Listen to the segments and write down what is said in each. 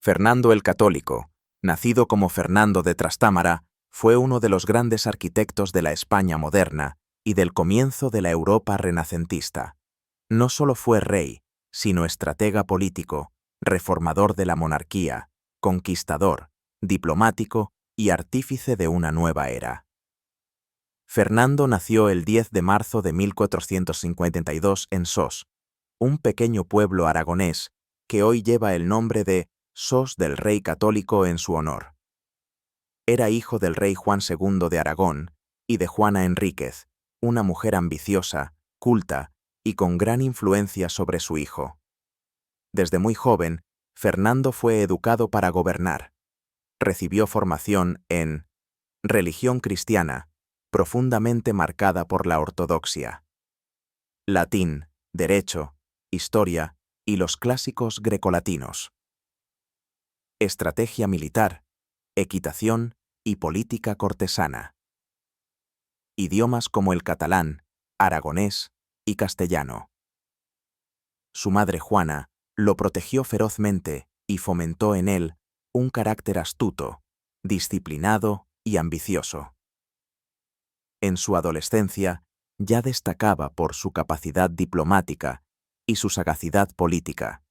Fernando el Católico, nacido como Fernando de Trastámara, fue uno de los grandes arquitectos de la España moderna y del comienzo de la Europa renacentista. No solo fue rey, sino estratega político, reformador de la monarquía, conquistador, diplomático y artífice de una nueva era. Fernando nació el 10 de marzo de 1452 en Sos, un pequeño pueblo aragonés que hoy lleva el nombre de Sos del Rey Católico en su honor. Era hijo del rey Juan II de Aragón y de Juana Enríquez, una mujer ambiciosa, culta y con gran influencia sobre su hijo. Desde muy joven, Fernando fue educado para gobernar. Recibió formación en religión cristiana, profundamente marcada por la ortodoxia, latín, derecho, historia y los clásicos grecolatinos, estrategia militar, equitación y política cortesana, idiomas como el catalán, aragonés y castellano. Su madre Juana lo protegió ferozmente y fomentó en él un carácter astuto, disciplinado y ambicioso. En su adolescencia ya destacaba por su capacidad diplomática y su sagacidad política.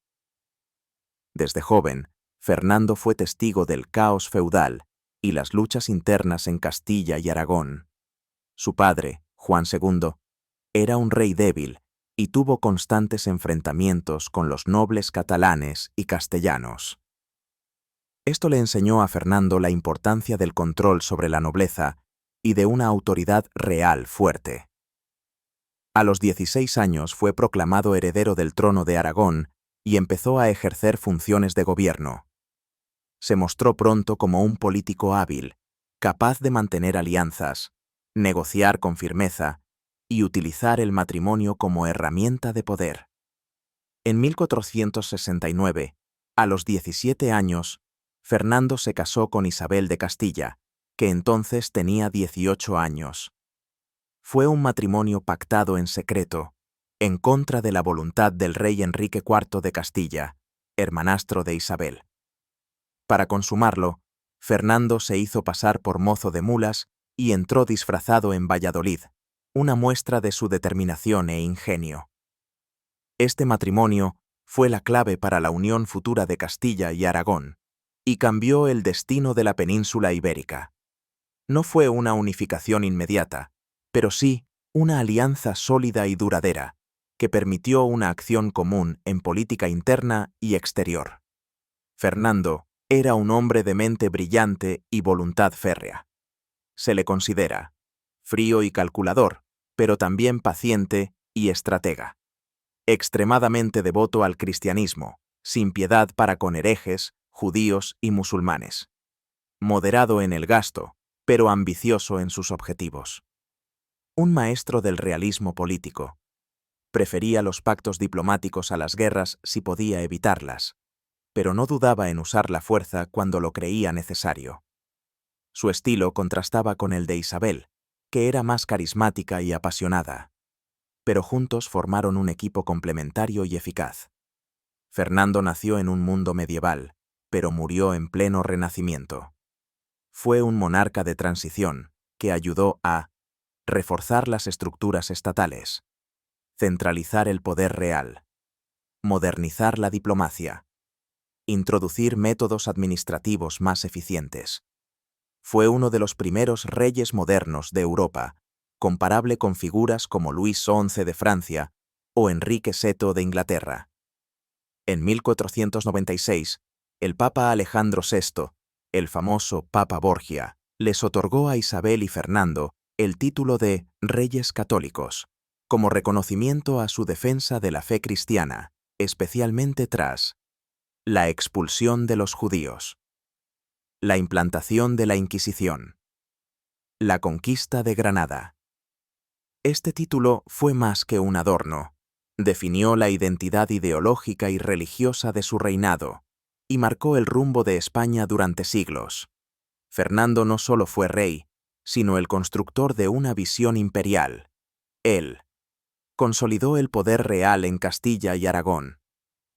Desde joven, Fernando fue testigo del caos feudal y las luchas internas en Castilla y Aragón. Su padre, Juan II, era un rey débil y tuvo constantes enfrentamientos con los nobles catalanes y castellanos. Esto le enseñó a Fernando la importancia del control sobre la nobleza y de una autoridad real fuerte. A los 16 años fue proclamado heredero del trono de Aragón y empezó a ejercer funciones de gobierno. Se mostró pronto como un político hábil, capaz de mantener alianzas, negociar con firmeza y utilizar el matrimonio como herramienta de poder. En 1469, a los 17 años, Fernando se casó con Isabel de Castilla, que entonces tenía 18 años. Fue un matrimonio pactado en secreto, en contra de la voluntad del rey Enrique IV de Castilla, hermanastro de Isabel. Para consumarlo, Fernando se hizo pasar por mozo de mulas y entró disfrazado en Valladolid, una muestra de su determinación e ingenio. Este matrimonio fue la clave para la unión futura de Castilla y Aragón, y cambió el destino de la península ibérica. No fue una unificación inmediata, pero sí una alianza sólida y duradera, que permitió una acción común en política interna y exterior. Fernando era un hombre de mente brillante y voluntad férrea. Se le considera frío y calculador, pero también paciente y estratega. Extremadamente devoto al cristianismo, sin piedad para con herejes, judíos y musulmanes. Moderado en el gasto, pero ambicioso en sus objetivos. Un maestro del realismo político. Prefería los pactos diplomáticos a las guerras si podía evitarlas, pero no dudaba en usar la fuerza cuando lo creía necesario. Su estilo contrastaba con el de Isabel, que era más carismática y apasionada, pero juntos formaron un equipo complementario y eficaz. Fernando nació en un mundo medieval, pero murió en pleno Renacimiento. Fue un monarca de transición que ayudó a reforzar las estructuras estatales, centralizar el poder real, modernizar la diplomacia, introducir métodos administrativos más eficientes. Fue uno de los primeros reyes modernos de Europa, comparable con figuras como Luis XI de Francia o Enrique VI de Inglaterra. En 1496, el Papa Alejandro VI, el famoso Papa Borgia, les otorgó a Isabel y Fernando el título de Reyes Católicos, como reconocimiento a su defensa de la fe cristiana, especialmente tras la expulsión de los judíos, la implantación de la Inquisición, la conquista de Granada. Este título fue más que un adorno, definió la identidad ideológica y religiosa de su reinado y marcó el rumbo de España durante siglos. Fernando no solo fue rey, sino el constructor de una visión imperial. Él consolidó el poder real en Castilla y Aragón,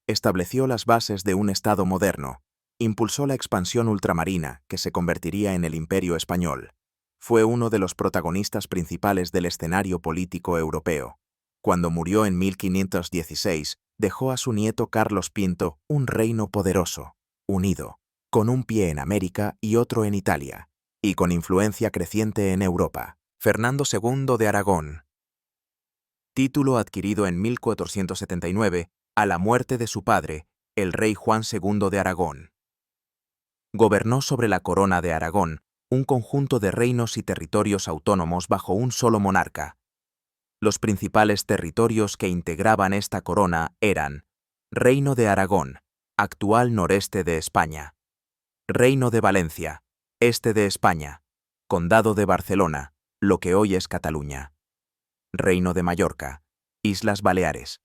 estableció las bases de un Estado moderno Impulsó la expansión ultramarina que se convertiría en el Imperio Español. Fue uno de los protagonistas principales del escenario político europeo. Cuando murió en 1516, dejó a su nieto Carlos V un reino poderoso, unido, con un pie en América y otro en Italia, y con influencia creciente en Europa. Fernando II de Aragón. Título adquirido en 1479, a la muerte de su padre, el rey Juan II de Aragón. Gobernó sobre la corona de Aragón, un conjunto de reinos y territorios autónomos bajo un solo monarca. Los principales territorios que integraban esta corona eran Reino de Aragón, actual noreste de España; Reino de Valencia, este de España; Condado de Barcelona, lo que hoy es Cataluña; Reino de Mallorca, Islas Baleares;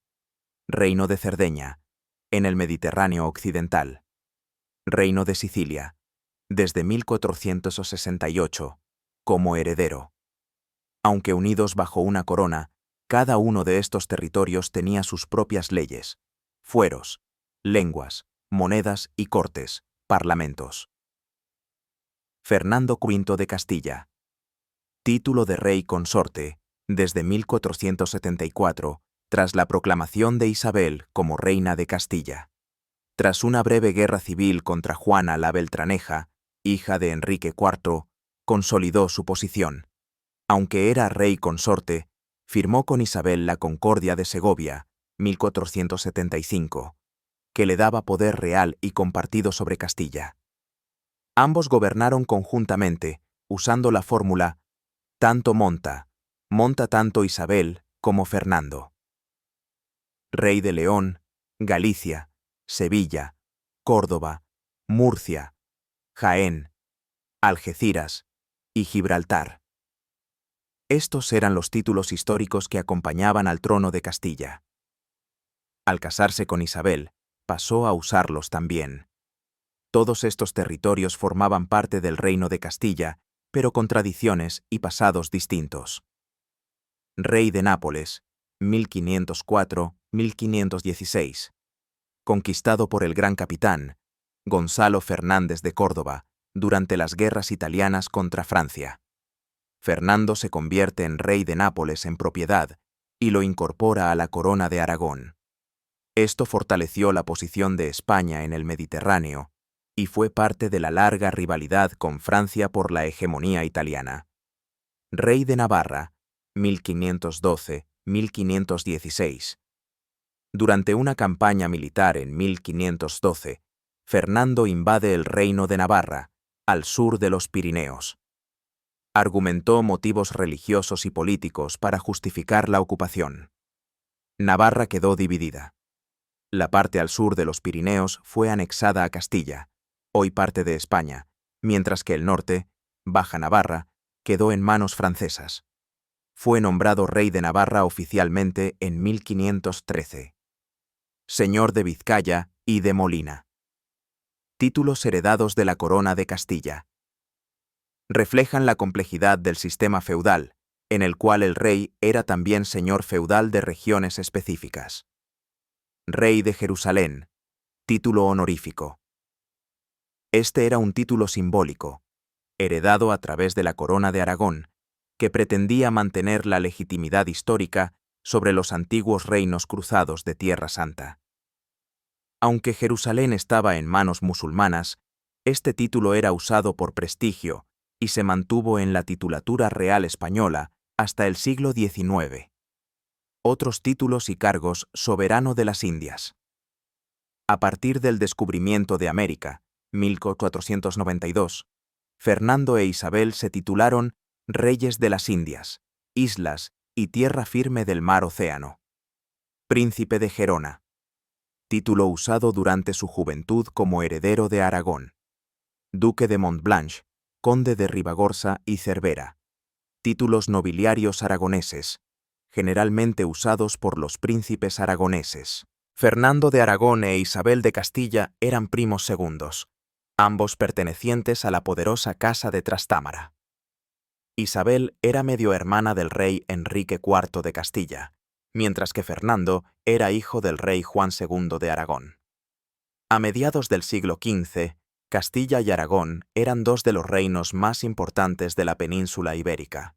Reino de Cerdeña, en el Mediterráneo occidental; Reino de Sicilia, desde 1468, como heredero. Aunque unidos bajo una corona, cada uno de estos territorios tenía sus propias leyes, fueros, lenguas, monedas y cortes, parlamentos. Fernando V de Castilla. Título de rey consorte, desde 1474, tras la proclamación de Isabel como reina de Castilla. Tras una breve guerra civil contra Juana la Beltraneja, hija de Enrique IV, consolidó su posición. Aunque era rey consorte, firmó con Isabel la Concordia de Segovia, 1475, que le daba poder real y compartido sobre Castilla. Ambos gobernaron conjuntamente, usando la fórmula tanto monta tanto Isabel como Fernando. Rey de León, Galicia, Sevilla, Córdoba, Murcia, Jaén, Algeciras y Gibraltar. Estos eran los títulos históricos que acompañaban al trono de Castilla. Al casarse con Isabel, pasó a usarlos también. Todos estos territorios formaban parte del reino de Castilla, pero con tradiciones y pasados distintos. Rey de Nápoles, 1504-1516. Conquistado por el gran capitán, Gonzalo Fernández de Córdoba, durante las guerras italianas contra Francia. Fernando se convierte en rey de Nápoles en propiedad y lo incorpora a la corona de Aragón. Esto fortaleció la posición de España en el Mediterráneo y fue parte de la larga rivalidad con Francia por la hegemonía italiana. Rey de Navarra, 1512-1516. Durante una campaña militar en 1512, Fernando invade el reino de Navarra, al sur de los Pirineos. Argumentó motivos religiosos y políticos para justificar la ocupación. Navarra quedó dividida. La parte al sur de los Pirineos fue anexada a Castilla, hoy parte de España, mientras que el norte, Baja Navarra, quedó en manos francesas. Fue nombrado rey de Navarra oficialmente en 1513. Señor de Vizcaya y de Molina. Títulos heredados de la corona de Castilla. Reflejan la complejidad del sistema feudal, en el cual el rey era también señor feudal de regiones específicas. Rey de Jerusalén, título honorífico. Este era un título simbólico, heredado a través de la corona de Aragón, que pretendía mantener la legitimidad histórica sobre los antiguos reinos cruzados de Tierra Santa. Aunque Jerusalén estaba en manos musulmanas, este título era usado por prestigio y se mantuvo en la titulatura real española hasta el siglo XIX. Otros títulos y cargos: soberano de las Indias. A partir del descubrimiento de América, 1492, Fernando e Isabel se titularon Reyes de las Indias, Islas y Tierra Firme del Mar Océano. Príncipe de Gerona. Título usado durante su juventud como heredero de Aragón. Duque de Montblanch, Conde de Ribagorza y Cervera. Títulos nobiliarios aragoneses, generalmente usados por los príncipes aragoneses. Fernando de Aragón e Isabel de Castilla eran primos segundos, ambos pertenecientes a la poderosa Casa de Trastámara. Isabel era medio hermana del rey Enrique IV de Castilla, mientras que Fernando era hijo del rey Juan II de Aragón. A mediados del siglo XV, Castilla y Aragón eran dos de los reinos más importantes de la península ibérica.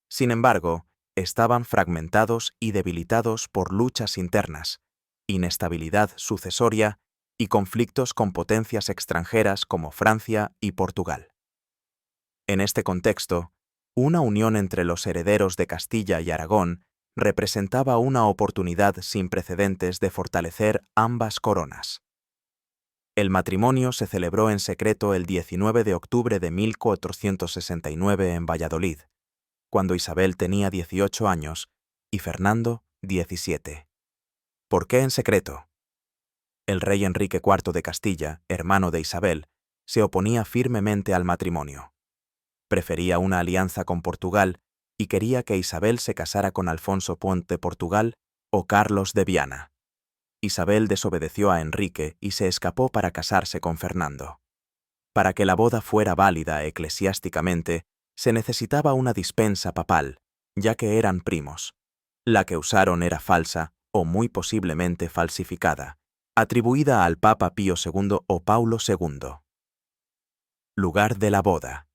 Sin embargo, estaban fragmentados y debilitados por luchas internas, inestabilidad sucesoria y conflictos con potencias extranjeras como Francia y Portugal. En este contexto, una unión entre los herederos de Castilla y Aragón representaba una oportunidad sin precedentes de fortalecer ambas coronas. El matrimonio se celebró en secreto el 19 de octubre de 1469 en Valladolid, cuando Isabel tenía 18 años y Fernando 17. ¿Por qué en secreto? El rey Enrique IV de Castilla, hermano de Isabel, se oponía firmemente al matrimonio. Prefería una alianza con Portugal y quería que Isabel se casara con Alfonso Ponte de Portugal o Carlos de Viana. Isabel desobedeció a Enrique y se escapó para casarse con Fernando. Para que la boda fuera válida eclesiásticamente, se necesitaba una dispensa papal, ya que eran primos. La que usaron era falsa o muy posiblemente falsificada, atribuida al Papa Pío II o Paulo II. Lugar de la boda.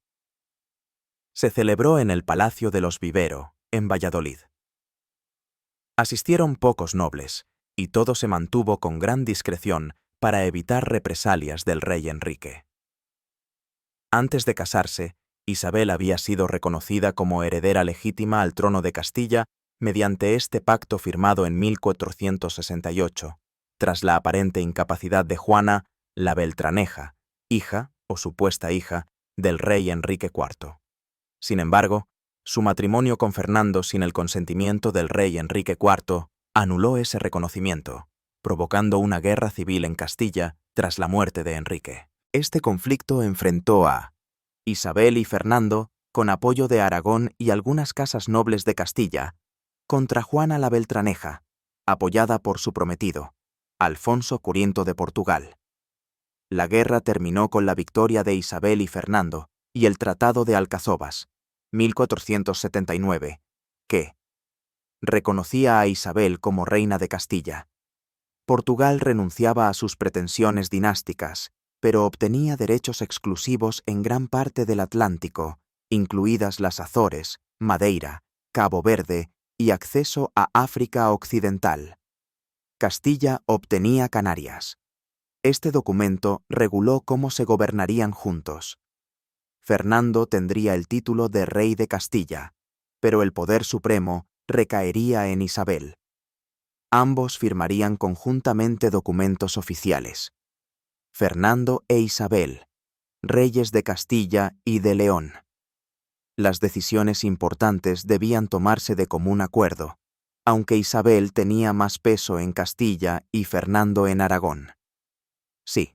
Se celebró en el Palacio de los Vivero, en Valladolid. Asistieron pocos nobles, y todo se mantuvo con gran discreción para evitar represalias del rey Enrique. Antes de casarse, Isabel había sido reconocida como heredera legítima al trono de Castilla mediante este pacto firmado en 1468, tras la aparente incapacidad de Juana, la Beltraneja, hija, o supuesta hija, del rey Enrique IV. Sin embargo, su matrimonio con Fernando sin el consentimiento del rey Enrique IV anuló ese reconocimiento, provocando una guerra civil en Castilla tras la muerte de Enrique. Este conflicto enfrentó a Isabel y Fernando, con apoyo de Aragón y algunas casas nobles de Castilla, contra Juana la Beltraneja, apoyada por su prometido, Alfonso Curiento de Portugal. La guerra terminó con la victoria de Isabel y Fernando y el Tratado de Alcazobas, 1479, que reconocía a Isabel como reina de Castilla. Portugal renunciaba a sus pretensiones dinásticas, pero obtenía derechos exclusivos en gran parte del Atlántico, incluidas las Azores, Madeira, Cabo Verde y acceso a África Occidental. Castilla obtenía Canarias. Este documento reguló cómo se gobernarían juntos. Fernando tendría el título de rey de Castilla, pero el poder supremo recaería en Isabel. Ambos firmarían conjuntamente documentos oficiales. Fernando e Isabel, reyes de Castilla y de León. Las decisiones importantes debían tomarse de común acuerdo, aunque Isabel tenía más peso en Castilla y Fernando en Aragón. Sí,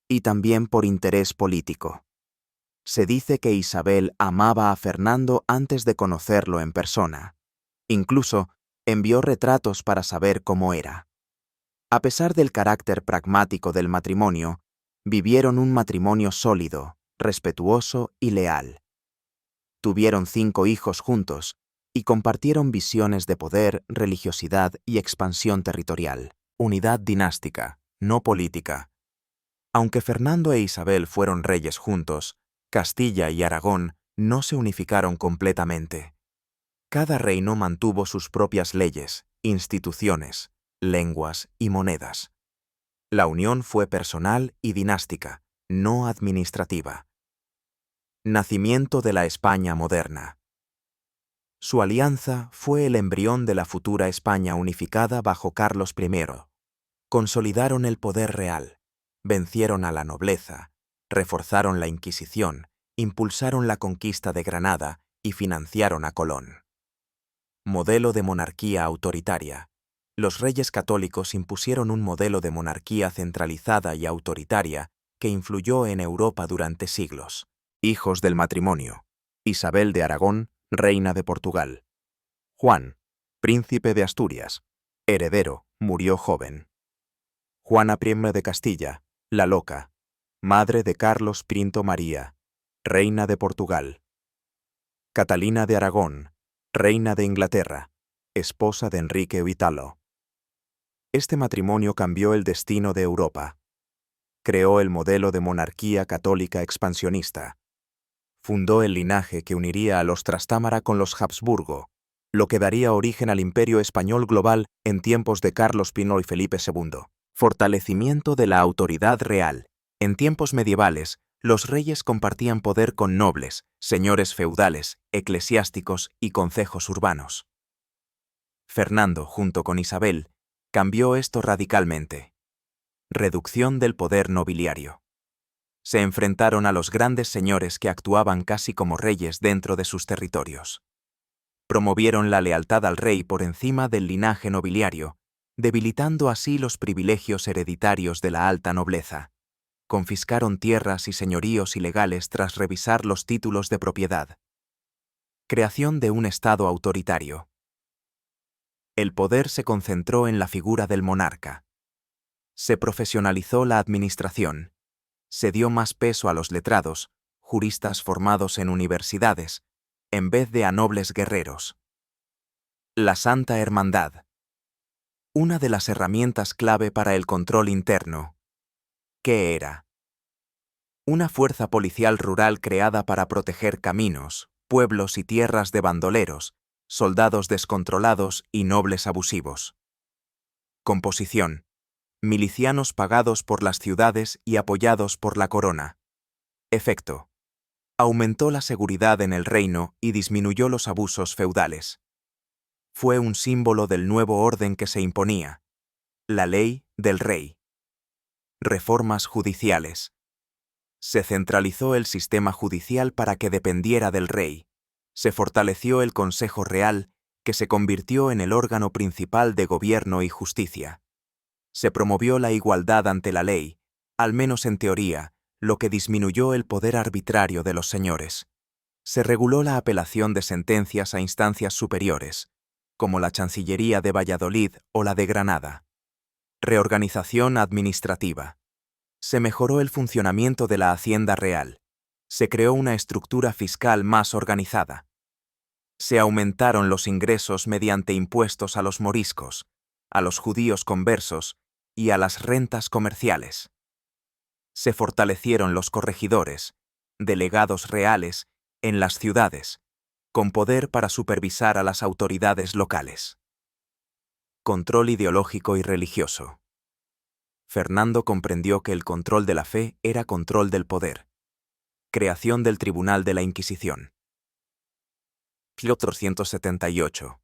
y también por interés político. Se dice que Isabel amaba a Fernando antes de conocerlo en persona. Incluso envió retratos para saber cómo era. A pesar del carácter pragmático del matrimonio, vivieron un matrimonio sólido, respetuoso y leal. Tuvieron 5 hijos juntos y compartieron visiones de poder, religiosidad y expansión territorial. Unidad dinástica, no política. Aunque Fernando e Isabel fueron reyes juntos, Castilla y Aragón no se unificaron completamente. Cada reino mantuvo sus propias leyes, instituciones, lenguas y monedas. La unión fue personal y dinástica, no administrativa. Nacimiento de la España moderna. Su alianza fue el embrión de la futura España unificada bajo Carlos I. Consolidaron el poder real, vencieron a la nobleza, reforzaron la Inquisición, impulsaron la conquista de Granada y financiaron a Colón. Modelo de monarquía autoritaria. Los reyes católicos impusieron un modelo de monarquía centralizada y autoritaria que influyó en Europa durante siglos. Hijos del matrimonio. Isabel de Aragón, reina de Portugal. Juan, príncipe de Asturias. Heredero, murió joven. Juana I de Castilla, la Loca, madre de Carlos V María, reina de Portugal. Catalina de Aragón, reina de Inglaterra, esposa de Enrique VIII. Este matrimonio cambió el destino de Europa. Creó el modelo de monarquía católica expansionista. Fundó el linaje que uniría a los Trastámara con los Habsburgo, lo que daría origen al imperio español global en tiempos de Carlos Pino y Felipe II. Fortalecimiento de la autoridad real. En tiempos medievales, los reyes compartían poder con nobles, señores feudales, eclesiásticos y concejos urbanos. Fernando, junto con Isabel, cambió esto radicalmente. Reducción del poder nobiliario. Se enfrentaron a los grandes señores que actuaban casi como reyes dentro de sus territorios. Promovieron la lealtad al rey por encima del linaje nobiliario, debilitando así los privilegios hereditarios de la alta nobleza. Confiscaron tierras y señoríos ilegales tras revisar los títulos de propiedad. Creación de un Estado autoritario. El poder se concentró en la figura del monarca. Se profesionalizó la administración. Se dio más peso a los letrados, juristas formados en universidades, en vez de a nobles guerreros. La Santa Hermandad. Una de las herramientas clave para el control interno. ¿Qué era? Una fuerza policial rural creada para proteger caminos, pueblos y tierras de bandoleros, soldados descontrolados y nobles abusivos. Composición. Milicianos pagados por las ciudades y apoyados por la corona. Efecto. Aumentó la seguridad en el reino y disminuyó los abusos feudales. Fue un símbolo del nuevo orden que se imponía. La ley del rey. Reformas judiciales. Se centralizó el sistema judicial para que dependiera del rey. Se fortaleció el Consejo Real, que se convirtió en el órgano principal de gobierno y justicia. Se promovió la igualdad ante la ley, al menos en teoría, lo que disminuyó el poder arbitrario de los señores. Se reguló la apelación de sentencias a instancias superiores, como la Chancillería de Valladolid o la de Granada. Reorganización administrativa. Se mejoró el funcionamiento de la Hacienda Real. Se creó una estructura fiscal más organizada. Se aumentaron los ingresos mediante impuestos a los moriscos, a los judíos conversos y a las rentas comerciales. Se fortalecieron los corregidores, delegados reales, en las ciudades, con poder para supervisar a las autoridades locales. Control ideológico y religioso. Fernando comprendió que el control de la fe era control del poder. Creación del Tribunal de la Inquisición. 1478.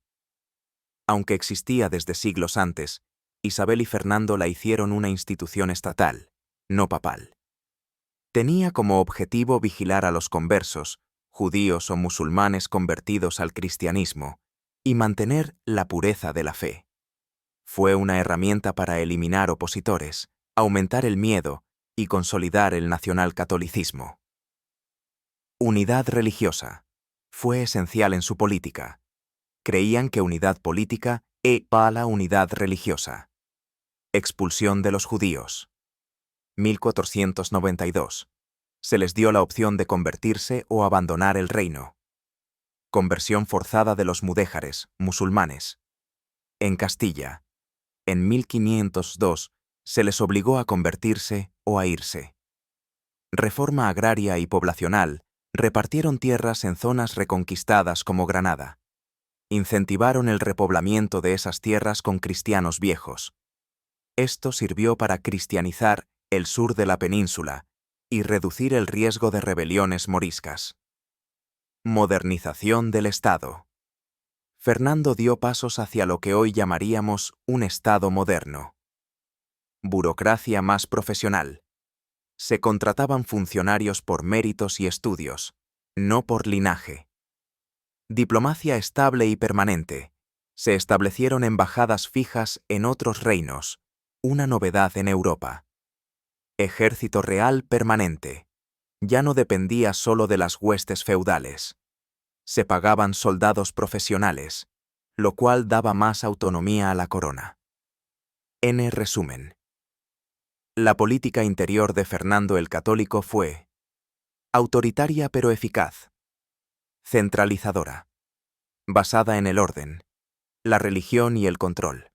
Aunque existía desde siglos antes, Isabel y Fernando la hicieron una institución estatal, no papal. Tenía como objetivo vigilar a los conversos, judíos o musulmanes convertidos al cristianismo, y mantener la pureza de la fe. Fue una herramienta para eliminar opositores, aumentar el miedo y consolidar el nacionalcatolicismo. Unidad religiosa. Fue esencial en su política. Creían que unidad política era la unidad religiosa. Expulsión de los judíos. 1492. Se les dio la opción de convertirse o abandonar el reino. Conversión forzada de los mudéjares, musulmanes. En Castilla, en 1502, se les obligó a convertirse o a irse. Reforma agraria y poblacional. Repartieron tierras en zonas reconquistadas como Granada. Incentivaron el repoblamiento de esas tierras con cristianos viejos. Esto sirvió para cristianizar el sur de la península y reducir el riesgo de rebeliones moriscas. Modernización del Estado. Fernando dio pasos hacia lo que hoy llamaríamos un Estado moderno. Burocracia más profesional. Se contrataban funcionarios por méritos y estudios, no por linaje. Diplomacia estable y permanente. Se establecieron embajadas fijas en otros reinos, una novedad en Europa. Ejército real permanente. Ya no dependía solo de las huestes feudales. Se pagaban soldados profesionales, lo cual daba más autonomía a la corona. En resumen. La política interior de Fernando el Católico fue autoritaria pero eficaz, centralizadora, basada en el orden, la religión y el control,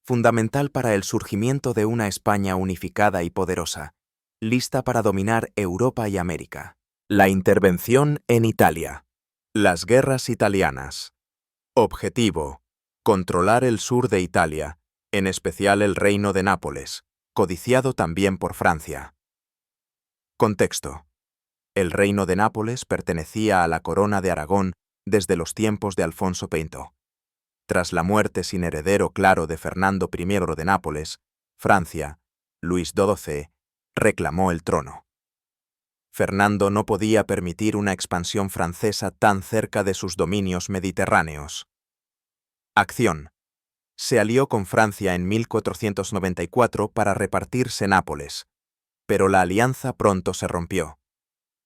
fundamental para el surgimiento de una España unificada y poderosa, lista para dominar Europa y América. La intervención en Italia. Las guerras italianas. Objetivo: controlar el sur de Italia, en especial el Reino de Nápoles, codiciado también por Francia. Contexto: el Reino de Nápoles pertenecía a la Corona de Aragón desde los tiempos de Alfonso V. Tras la muerte sin heredero claro de Fernando I de Nápoles, Francia, Luis XII, reclamó el trono. Fernando no podía permitir una expansión francesa tan cerca de sus dominios mediterráneos. Acción: se alió con Francia en 1494 para repartirse Nápoles, pero la alianza pronto se rompió.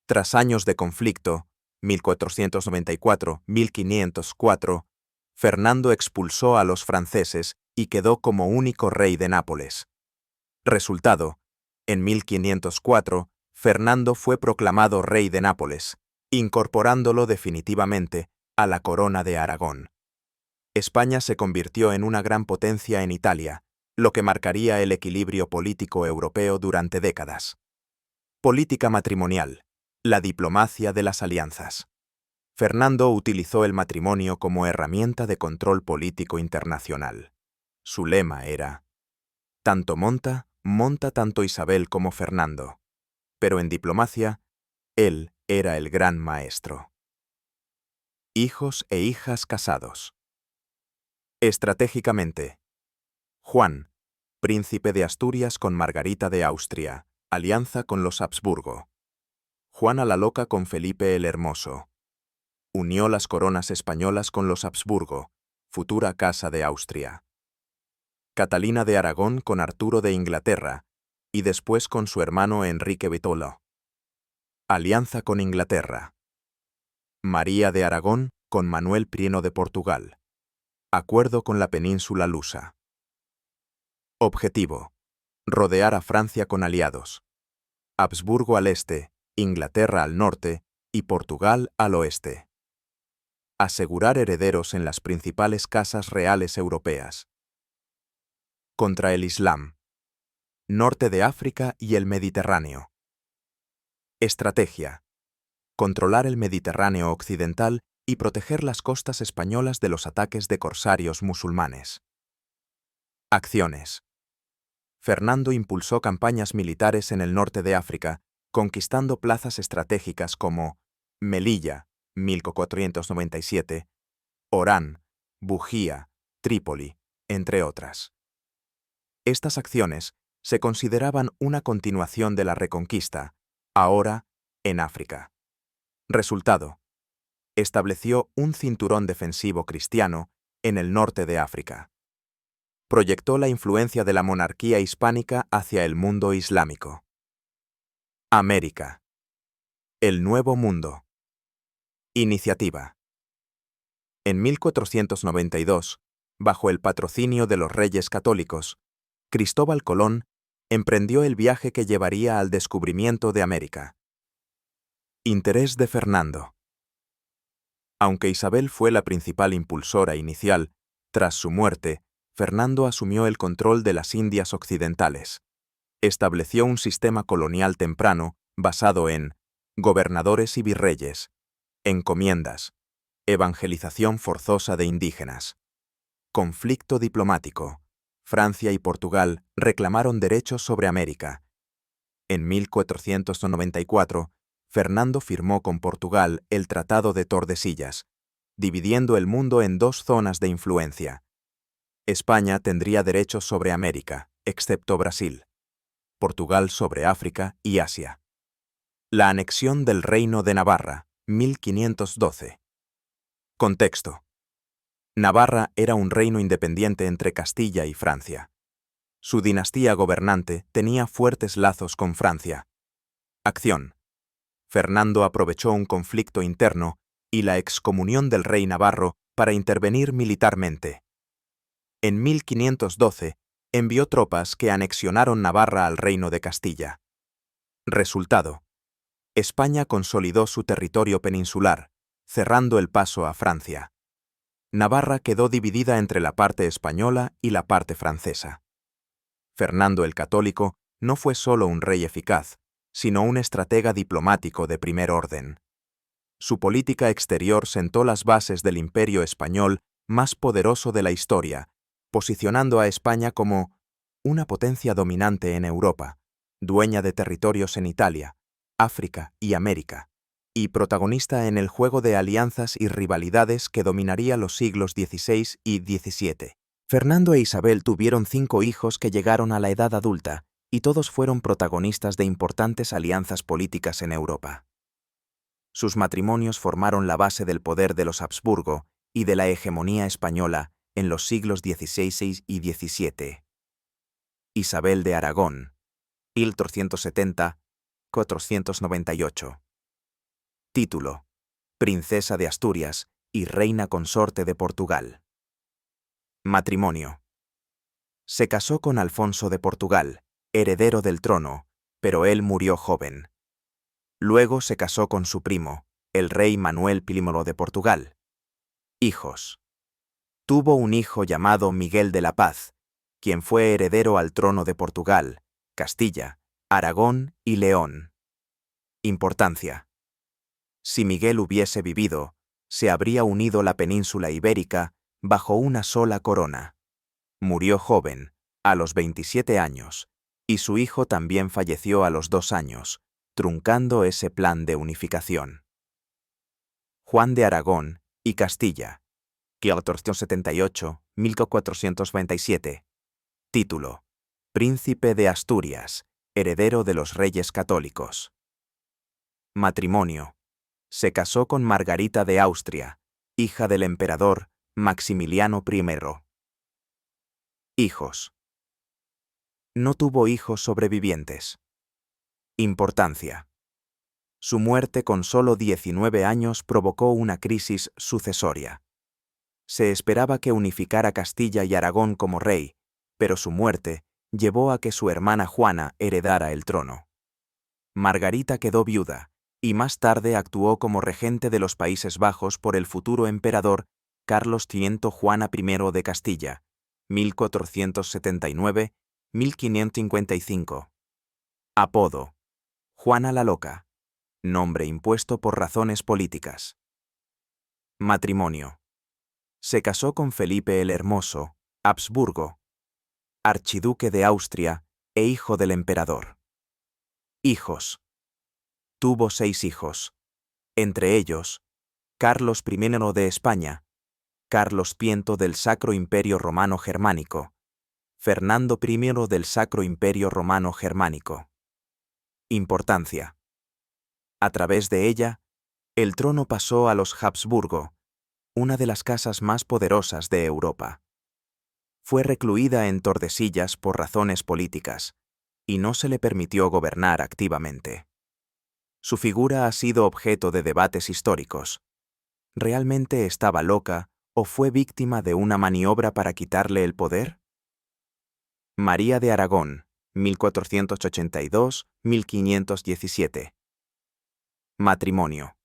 Tras años de conflicto, 1494-1504, Fernando expulsó a los franceses y quedó como único rey de Nápoles. Resultado: en 1504, Fernando fue proclamado rey de Nápoles, incorporándolo definitivamente a la corona de Aragón. España se convirtió en una gran potencia en Italia, lo que marcaría el equilibrio político europeo durante décadas. Política matrimonial: la diplomacia de las alianzas. Fernando utilizó el matrimonio como herramienta de control político internacional. Su lema era: tanto monta tanto Isabel como Fernando. Pero en diplomacia, él era el gran maestro. Hijos e hijas casados. Estratégicamente: Juan, príncipe de Asturias con Margarita de Austria, alianza con los Habsburgo. Juana la Loca con Felipe el Hermoso. Unió las coronas españolas con los Habsburgo, futura Casa de Austria. Catalina de Aragón con Arturo de Inglaterra, y después con su hermano Enrique Vitolo. Alianza con Inglaterra. María de Aragón con Manuel I de Portugal. Acuerdo con la península lusa. Objetivo: rodear a Francia con aliados. Habsburgo al este, Inglaterra al norte y Portugal al oeste. Asegurar herederos en las principales casas reales europeas. Contra el Islam. Norte de África y el Mediterráneo. Estrategia: controlar el Mediterráneo occidental y proteger las costas españolas de los ataques de corsarios musulmanes. Acciones: Fernando impulsó campañas militares en el norte de África, conquistando plazas estratégicas como Melilla, 1497, Orán, Bujía, Trípoli, entre otras. Estas acciones se consideraban una continuación de la Reconquista, ahora en África. Resultado: estableció un cinturón defensivo cristiano en el norte de África. Proyectó la influencia de la monarquía hispánica hacia el mundo islámico. América. El Nuevo Mundo. Iniciativa. En 1492, bajo el patrocinio de los Reyes Católicos, Cristóbal Colón emprendió el viaje que llevaría al descubrimiento de América. Interés de Fernando. Aunque Isabel fue la principal impulsora inicial, tras su muerte, Fernando asumió el control de las Indias Occidentales. Estableció un sistema colonial temprano basado en gobernadores y virreyes, encomiendas, evangelización forzosa de indígenas. Conflicto diplomático. Francia y Portugal reclamaron derechos sobre América. En 1494, Fernando firmó con Portugal el Tratado de Tordesillas, dividiendo el mundo en dos zonas de influencia. España tendría derechos sobre América, excepto Brasil. Portugal sobre África y Asia. La anexión del Reino de Navarra, 1512. Contexto: Navarra era un reino independiente entre Castilla y Francia. Su dinastía gobernante tenía fuertes lazos con Francia. Acción: Fernando aprovechó un conflicto interno y la excomunión del rey navarro para intervenir militarmente. En 1512, envió tropas que anexionaron Navarra al reino de Castilla. Resultado: España consolidó su territorio peninsular, cerrando el paso a Francia. Navarra quedó dividida entre la parte española y la parte francesa. Fernando el Católico no fue solo un rey eficaz, sino un estratega diplomático de primer orden. Su política exterior sentó las bases del imperio español más poderoso de la historia, posicionando a España como una potencia dominante en Europa, dueña de territorios en Italia, África y América, y protagonista en el juego de alianzas y rivalidades que dominaría los siglos XVI y XVII. Fernando e Isabel tuvieron 5 hijos que llegaron a la edad adulta, y todos fueron protagonistas de importantes alianzas políticas en Europa. Sus matrimonios formaron la base del poder de los Habsburgo y de la hegemonía española en los siglos XVI y XVII. Isabel de Aragón, 1470-498. Título: Princesa de Asturias y Reina Consorte de Portugal. Matrimonio. Se casó con Alfonso de Portugal, heredero del trono, pero él murió joven. Luego se casó con su primo, el rey Manuel I de Portugal. Hijos. Tuvo un hijo llamado Miguel de la Paz, quien fue heredero al trono de Portugal, Castilla, Aragón y León. Importancia. Si Miguel hubiese vivido, se habría unido la península ibérica bajo una sola corona. Murió joven, a los 27 años, y su hijo también falleció a los 2 años, truncando ese plan de unificación. Juan de Aragón y Castilla, 1478-1427. Título: Príncipe de Asturias, heredero de los Reyes Católicos. Matrimonio. Se casó con Margarita de Austria, hija del emperador Maximiliano I. Hijos. No tuvo hijos sobrevivientes. Importancia. Su muerte con solo 19 años provocó una crisis sucesoria. Se esperaba que unificara Castilla y Aragón como rey, pero su muerte llevó a que su hermana Juana heredara el trono. Margarita quedó viuda, y más tarde actuó como regente de los Países Bajos por el futuro emperador Carlos V Juana I de Castilla, 1479-1555. Apodo: Juana la Loca. Nombre impuesto por razones políticas. Matrimonio. Se casó con Felipe el Hermoso, Habsburgo, archiduque de Austria e hijo del emperador. Hijos. Tuvo 6 hijos, entre ellos, Carlos I de España, Carlos V del Sacro Imperio Romano Germánico, Fernando I del Sacro Imperio Romano Germánico. Importancia. A través de ella, el trono pasó a los Habsburgo, una de las casas más poderosas de Europa. Fue recluida en Tordesillas por razones políticas, y no se le permitió gobernar activamente. Su figura ha sido objeto de debates históricos. ¿Realmente estaba loca o fue víctima de una maniobra para quitarle el poder? María de Aragón, 1482-1517. Matrimonio.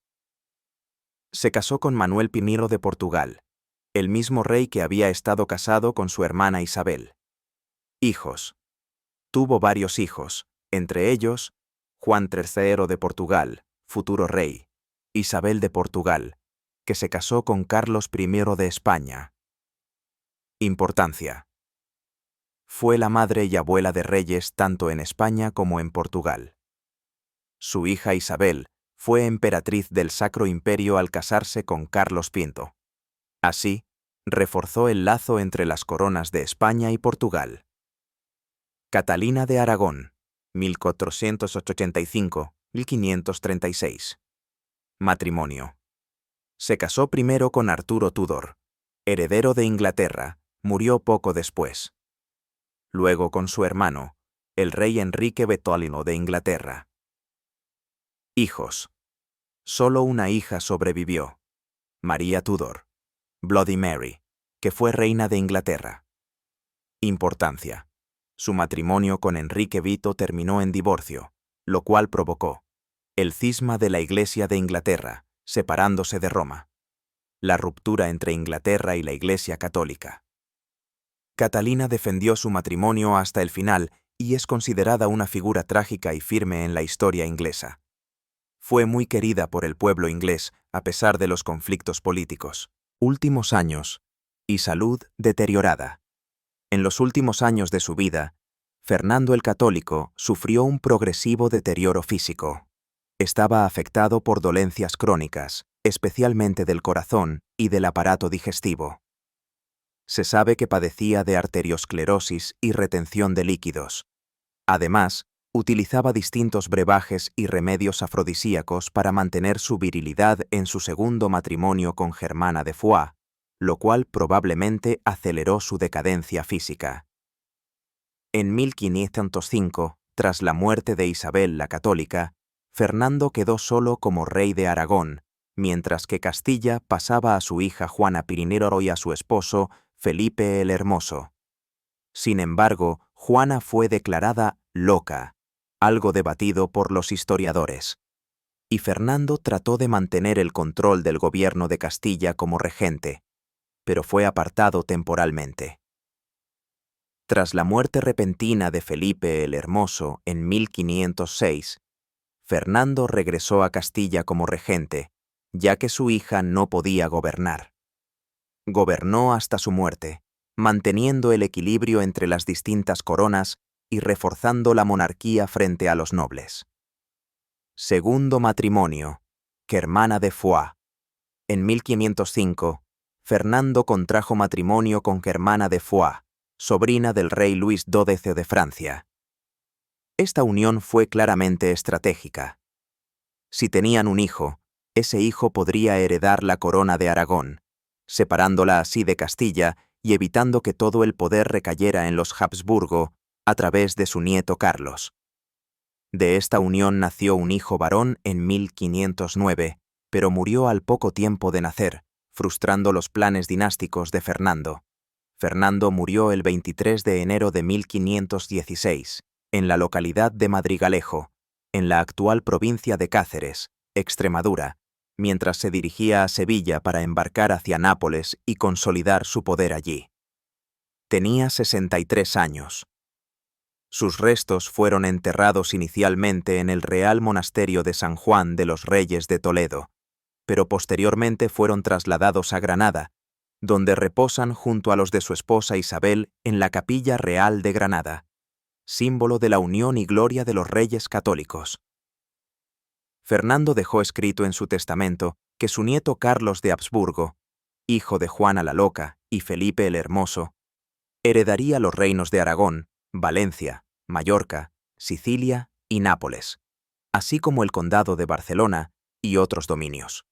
Se casó con Manuel I de Portugal, el mismo rey que había estado casado con su hermana Isabel. Hijos. Tuvo varios hijos, entre ellos, Juan III de Portugal, futuro rey, Isabel de Portugal, que se casó con Carlos I de España. Importancia. Fue la madre y abuela de reyes tanto en España como en Portugal. Su hija Isabel fue emperatriz del Sacro Imperio al casarse con Carlos V. Así, reforzó el lazo entre las coronas de España y Portugal. Catalina de Aragón, 1485-1536. Matrimonio. Se casó primero con Arturo Tudor, heredero de Inglaterra, murió poco después. Luego con su hermano, el rey Enrique Bettolino de Inglaterra. Hijos. Solo una hija sobrevivió, María Tudor, Bloody Mary, que fue reina de Inglaterra. Importancia. Su matrimonio con Enrique Vito terminó en divorcio, lo cual provocó el cisma de la Iglesia de Inglaterra, separándose de Roma. La ruptura entre Inglaterra y la Iglesia católica. Catalina defendió su matrimonio hasta el final y es considerada una figura trágica y firme en la historia inglesa. Fue muy querida por el pueblo inglés a pesar de los conflictos políticos. Últimos años y salud deteriorada. En los últimos años de su vida, Fernando el Católico sufrió un progresivo deterioro físico. Estaba afectado por dolencias crónicas, especialmente del corazón y del aparato digestivo. Se sabe que padecía de arteriosclerosis y retención de líquidos. Además, utilizaba distintos brebajes y remedios afrodisíacos para mantener su virilidad en su segundo matrimonio con Germana de Foix, lo cual probablemente aceleró su decadencia física. En 1505, tras la muerte de Isabel la Católica, Fernando quedó solo como rey de Aragón, mientras que Castilla pasaba a su hija Juana Pirinero y a su esposo Felipe el Hermoso. Sin embargo, Juana fue declarada loca, algo debatido por los historiadores, y Fernando trató de mantener el control del gobierno de Castilla como regente, pero fue apartado temporalmente. Tras la muerte repentina de Felipe el Hermoso en 1506, Fernando regresó a Castilla como regente, ya que su hija no podía gobernar. Gobernó hasta su muerte, manteniendo el equilibrio entre las distintas coronas y reforzando la monarquía frente a los nobles. Segundo matrimonio, Germana de Foix. En 1505, Fernando contrajo matrimonio con Germana de Foix, sobrina del rey Luis XII de Francia. Esta unión fue claramente estratégica. Si tenían un hijo, ese hijo podría heredar la corona de Aragón, separándola así de Castilla y evitando que todo el poder recayera en los Habsburgo a través de su nieto Carlos. De esta unión nació un hijo varón en 1509, pero murió al poco tiempo de nacer, frustrando los planes dinásticos de Fernando. Fernando murió el 23 de enero de 1516, en la localidad de Madrigalejo, en la actual provincia de Cáceres, Extremadura, mientras se dirigía a Sevilla para embarcar hacia Nápoles y consolidar su poder allí. Tenía 63 años. Sus restos fueron enterrados inicialmente en el Real Monasterio de San Juan de los Reyes de Toledo, pero posteriormente fueron trasladados a Granada, donde reposan junto a los de su esposa Isabel en la Capilla Real de Granada, símbolo de la unión y gloria de los reyes católicos. Fernando dejó escrito en su testamento que su nieto Carlos de Habsburgo, hijo de Juana la Loca y Felipe el Hermoso, heredaría los reinos de Aragón, Valencia, Mallorca, Sicilia y Nápoles, así como el condado de Barcelona y otros dominios.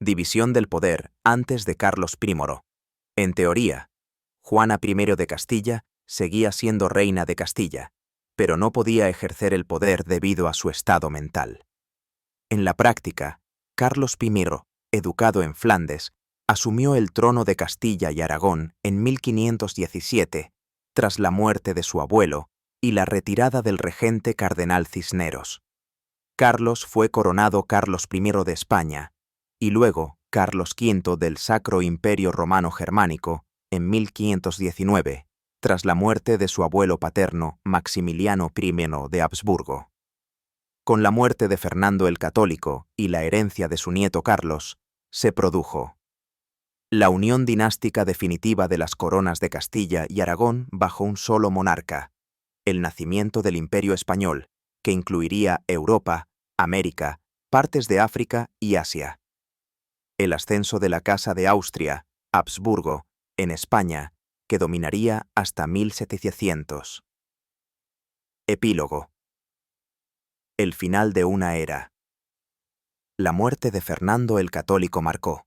División del poder antes de Carlos I. En teoría, Juana I de Castilla seguía siendo reina de Castilla, pero no podía ejercer el poder debido a su estado mental. En la práctica, Carlos I, educado en Flandes, asumió el trono de Castilla y Aragón en 1517, tras la muerte de su abuelo y la retirada del regente cardenal Cisneros. Carlos fue coronado Carlos I de España, y luego Carlos V del Sacro Imperio Romano Germánico en 1519, tras la muerte de su abuelo paterno Maximiliano I de Habsburgo. Con la muerte de Fernando el Católico y la herencia de su nieto Carlos, se produjo la unión dinástica definitiva de las coronas de Castilla y Aragón bajo un solo monarca, el nacimiento del Imperio Español, que incluiría Europa, América, partes de África y Asia. El ascenso de la Casa de Austria, Habsburgo, en España, que dominaría hasta 1700. Epílogo. El final de una era. La muerte de Fernando el Católico marcó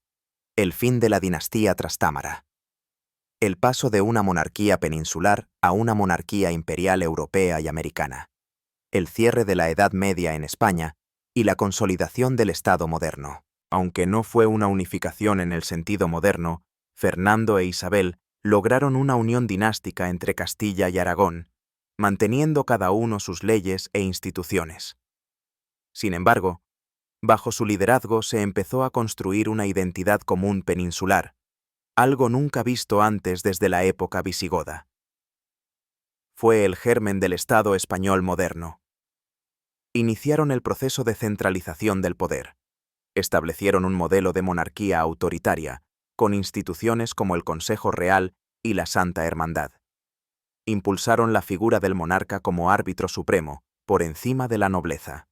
el fin de la dinastía Trastámara. El paso de una monarquía peninsular a una monarquía imperial europea y americana. El cierre de la Edad Media en España y la consolidación del Estado moderno. Aunque no fue una unificación en el sentido moderno, Fernando e Isabel lograron una unión dinástica entre Castilla y Aragón, manteniendo cada uno sus leyes e instituciones. Sin embargo, bajo su liderazgo se empezó a construir una identidad común peninsular, algo nunca visto antes desde la época visigoda. fue el germen del Estado español moderno. Iniciaron el proceso de centralización del poder. Establecieron un modelo de monarquía autoritaria, con instituciones como el Consejo Real y la Santa Hermandad. Impulsaron la figura del monarca como árbitro supremo, por encima de la nobleza.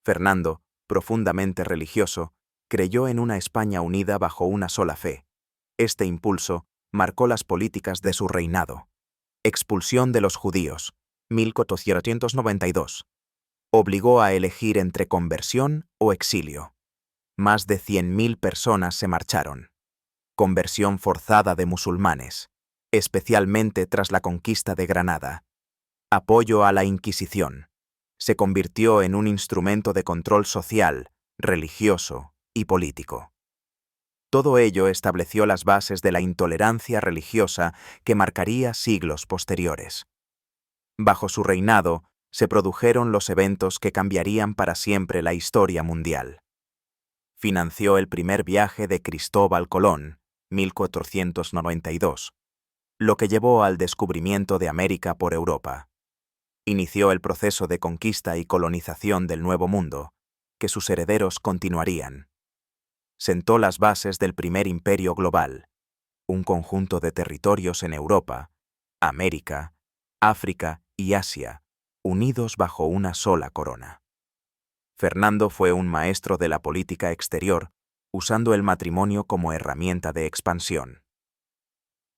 Fernando, profundamente religioso, creyó en una España unida bajo una sola fe. Este impulso marcó las políticas de su reinado. Expulsión de los judíos, 1492. Obligó a elegir entre conversión o exilio. Más de 100.000 personas se marcharon. Conversión forzada de musulmanes, especialmente tras la conquista de Granada. Apoyo a la Inquisición. Se convirtió en un instrumento de control social, religioso y político. Todo ello estableció las bases de la intolerancia religiosa que marcaría siglos posteriores. Bajo su reinado, se produjeron los eventos que cambiarían para siempre la historia mundial. Financió el primer viaje de Cristóbal Colón, 1492, lo que llevó al descubrimiento de América por Europa. Inició el proceso de conquista y colonización del Nuevo Mundo, que sus herederos continuarían. Sentó las bases del primer imperio global, un conjunto de territorios en Europa, América, África y Asia, unidos bajo una sola corona. Fernando fue un maestro de la política exterior, usando el matrimonio como herramienta de expansión.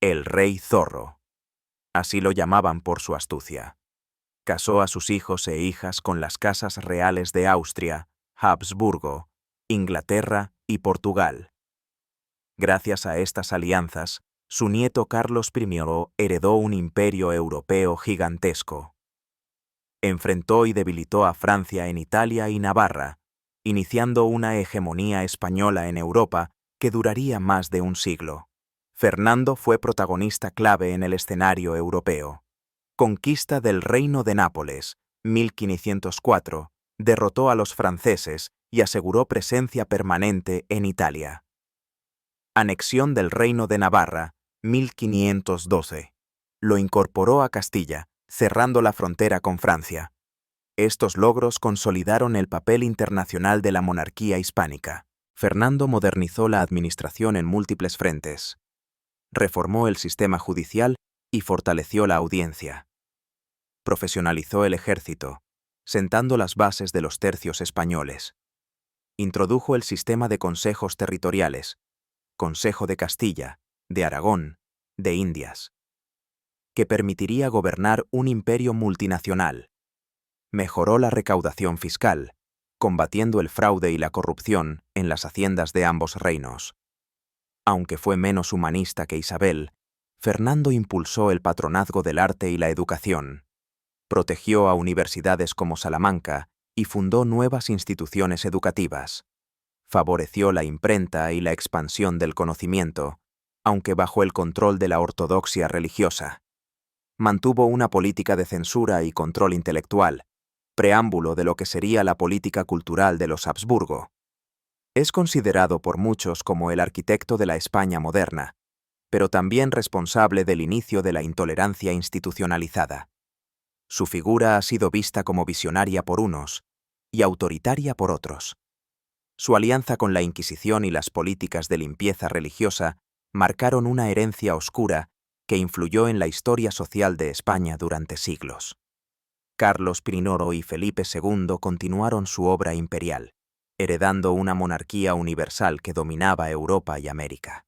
El rey zorro. Así lo llamaban por su astucia. Casó a sus hijos e hijas con las casas reales de Austria, Habsburgo, Inglaterra y Portugal. Gracias a estas alianzas, su nieto Carlos I heredó un imperio europeo gigantesco. Enfrentó y debilitó a Francia en Italia y Navarra, iniciando una hegemonía española en Europa que duraría más de un siglo. Fernando fue protagonista clave en el escenario europeo. Conquista del Reino de Nápoles, 1504, derrotó a los franceses y aseguró presencia permanente en Italia. Anexión del Reino de Navarra, 1512. Lo incorporó a Castilla, cerrando la frontera con Francia. Estos logros consolidaron el papel internacional de la monarquía hispánica. Fernando modernizó la administración en múltiples frentes. Reformó el sistema judicial y fortaleció la audiencia. Profesionalizó el ejército, sentando las bases de los tercios españoles. Introdujo el sistema de consejos territoriales, Consejo de Castilla, de Aragón, de Indias, que permitiría gobernar un imperio multinacional. Mejoró la recaudación fiscal, combatiendo el fraude y la corrupción en las haciendas de ambos reinos. Aunque fue menos humanista que Isabel, Fernando impulsó el patronazgo del arte y la educación. Protegió a universidades como Salamanca y fundó nuevas instituciones educativas. Favoreció la imprenta y la expansión del conocimiento, aunque bajo el control de la ortodoxia religiosa. Mantuvo una política de censura y control intelectual, preámbulo de lo que sería la política cultural de los Habsburgo. Es considerado por muchos como el arquitecto de la España moderna, pero también responsable del inicio de la intolerancia institucionalizada. Su figura ha sido vista como visionaria por unos y autoritaria por otros. Su alianza con la Inquisición y las políticas de limpieza religiosa marcaron una herencia oscura que influyó en la historia social de España durante siglos. Carlos I y Felipe II continuaron su obra imperial, heredando una monarquía universal que dominaba Europa y América.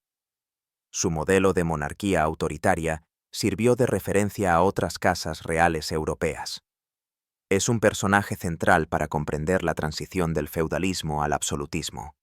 Su modelo de monarquía autoritaria sirvió de referencia a otras casas reales europeas. Es un personaje central para comprender la transición del feudalismo al absolutismo.